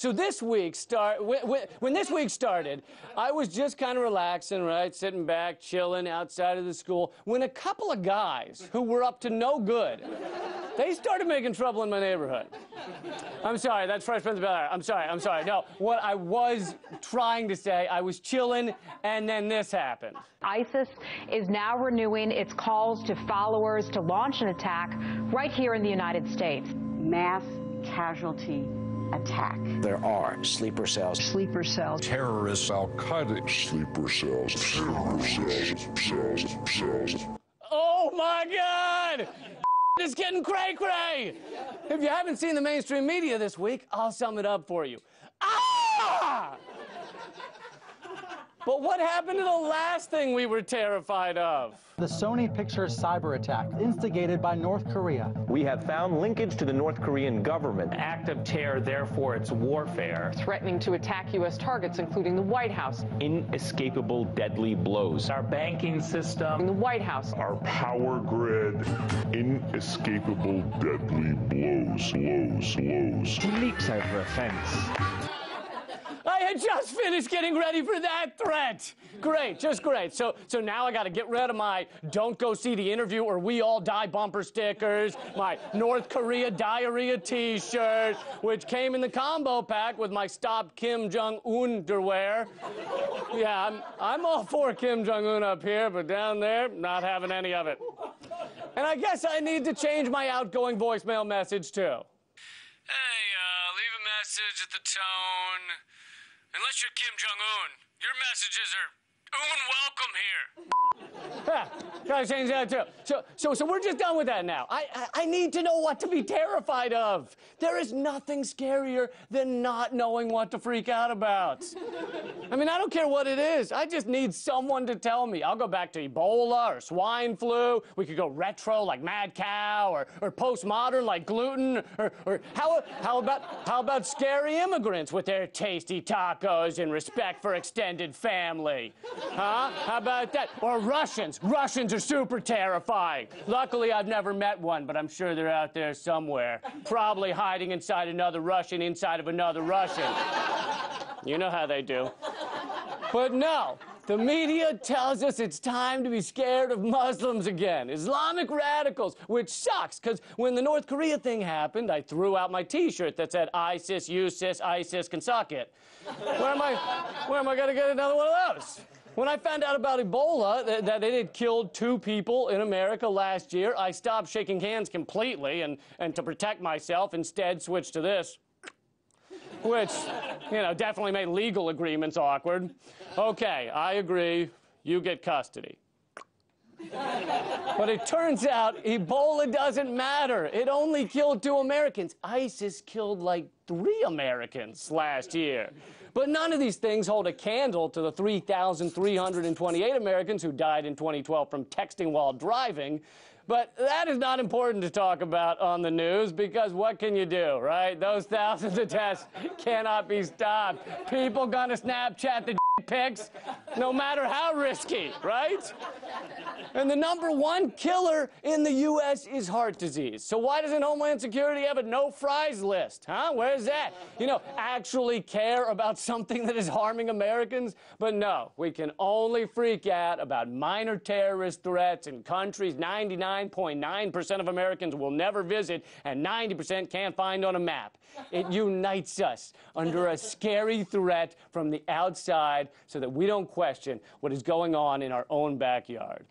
So this week when this week started, I was just kind of relaxing, right, sitting back, chilling outside of the school, when a couple of guys who were up to no good, they started making trouble in my neighborhood. I'm sorry, that's Fresh Prince of Bel-Air. I'm sorry. No, what I was trying to say, I was chilling, and then this happened. ISIS is now renewing its calls to followers to launch an attack right here in the United States. Mass casualty attack. There are sleeper cells. Sleeper cells. Terrorists, Al-Qaeda. Sleeper cells. Cells. Oh my God! It's getting cray-cray! If you haven't seen the mainstream media this week, I'll sum it up for you. Ah! But what happened to the last thing we were terrified of? The Sony Pictures cyber attack, instigated by North Korea. We have found linkage to the North Korean government. Act of terror, therefore it's warfare. Threatening to attack U.S. targets, including the White House. Inescapable deadly blows. Our banking system. The White House. Our power grid. Inescapable deadly blows. Leaps over a fence. I had just finished getting ready for that threat. Great, just great. So now I got to get rid of my "Don't go see the interview or we all die" bumper stickers, my North Korea diarrhea T-shirt, which came in the combo pack with my "Stop Kim Jong-un" underwear. Yeah, I'm all for Kim Jong-un up here, but down there, not having any of it. And I guess I need to change my outgoing voicemail message too. Hey, leave a message at the tone. Unless you're Kim Jong-un, your messages are unwelcome here. Yeah, gotta change that too. So we're just done with that now. I need to know what to be terrified of. There is nothing scarier than not knowing what to freak out about. I mean, I don't care what it is. I just need someone to tell me. I'll go back to Ebola or swine flu. We could go retro like Mad Cow or postmodern like gluten. Or how about scary immigrants with their tasty tacos and respect for extended family? Huh? How about that? Or Russians. Russians are super terrifying. Luckily, I've never met one, but I'm sure they're out there somewhere. Probably hiding inside another Russian inside of another Russian. You know how they do. But no, the media tells us it's time to be scared of Muslims again, Islamic radicals, which sucks, because when the North Korea thing happened, I threw out my T-shirt that said, "I sis, you sis, ISIS can suck it." Where am I going to get another one of those? When I found out about Ebola, that it had killed 2 people in America last year, I stopped shaking hands completely and to protect myself, instead switched to this. Which, definitely made legal agreements awkward. Okay, I agree. You get custody. But it turns out Ebola doesn't matter. It only killed 2 Americans. ISIS killed like 3 Americans last year. But none of these things hold a candle to the 3,328 Americans who died in 2012 from texting while driving. But that is not important to talk about on the news, because what can you do, right? Those thousands of deaths cannot be stopped. People gonna Snapchat the pics, no matter how risky, right? And the #1 killer in the U.S. is heart disease. So why doesn't Homeland Security have a no-fries list, huh? Where's that? Actually care about something that is harming Americans? But no, we can only freak out about minor terrorist threats in countries 99.9% of Americans will never visit and 90% can't find on a map. It unites us under a scary threat from the outside so that we don't question what is going on in our own backyard.